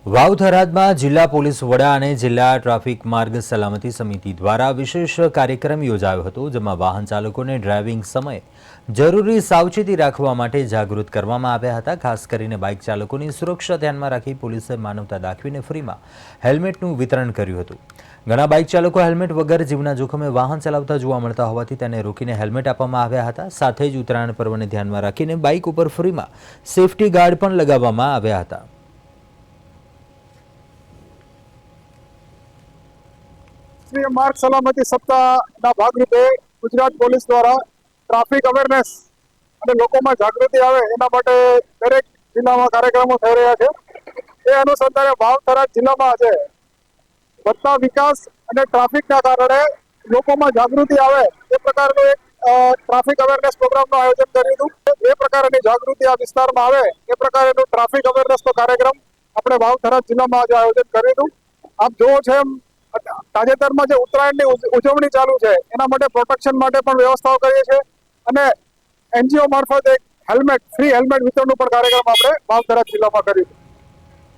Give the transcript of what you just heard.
વાવ થરાદમાં જિલ્લા પોલીસ વડા અને જિલ્લા ટ્રાફિક માર્ગ સલામતી સમિતિ દ્વારા વિશેષ કાર્યક્રમ યોજાયો હતો, જેમાં વાહન ચાલકોને ડ્રાઇવિંગ સમયે જરૂરી સાવચેતી રાખવા માટે જાગૃત કરવામાં આવ્યા હતા। ખાસ કરીને બાઇક ચાલકોની સુરક્ષા ધ્યાનમાં રાખી પોલીસે માનવતા દાખવીને ફ્રીમાં હેલ્મેટનું વિતરણ કર્યું હતું। ઘણા બાઇક ચાલકો હેલ્મેટ વગર જીવના જોખમે વાહન ચલાવતા જોવા મળતા હોવાથી તેને રોકીને હેલ્મેટ આપવામાં આવ્યા હતા। સાથે જ ઉત્તરાયણ પર્વને ધ્યાનમાં રાખીને બાઇક ઉપર ફ્રીમાં સેફટી ગાર્ડ પણ લગાવવામાં આવ્યા હતા। રાષ્ટ્રીય માર્ગ સલામતી સપ્તાહના ભાગરૂપે ગુજરાત પોલીસ દ્વારા ટ્રાફિક અવેરનેસ અને લોકોમાં જાગૃતિ આવે એના માટે દરેક જિલ્લામાં કાર્યક્રમો થઈ રહ્યા છે। એ અનુસંધાને વાવ થરાદ જિલ્લામાં આજે વધતા વિકાસ અને ટ્રાફિકના કારણે લોકોમાં જાગૃતિ આવે એ પ્રકારનું એક ટ્રાફિક અવેરનેસ પ્રોગ્રામનું આયોજન કર્યું હતું। એ પ્રકારની જાગૃતિ આ વિસ્તારમાં આવે એ પ્રકારનું ટ્રાફિક અવેરનેસનો કાર્યક્રમ આપણે વાવ થરાદ જિલ્લામાં આજે આયોજન કર્યું હતું। આપ જોવો છો એમ તાજેતરમાં જે ઉત્તરાયણની ઉજવણી ચાલુ છે એના માટે પ્રોટેક્શન માટે પણ વ્યવસ્થાઓ કરીએ છીએ અને એનજીઓ મારફત એક ફ્રી હેલ્મેટ વિતરણનું પણ કાર્યક્રમ આપણે વાવ થરાદ જિલ્લામાં કર્યું છે।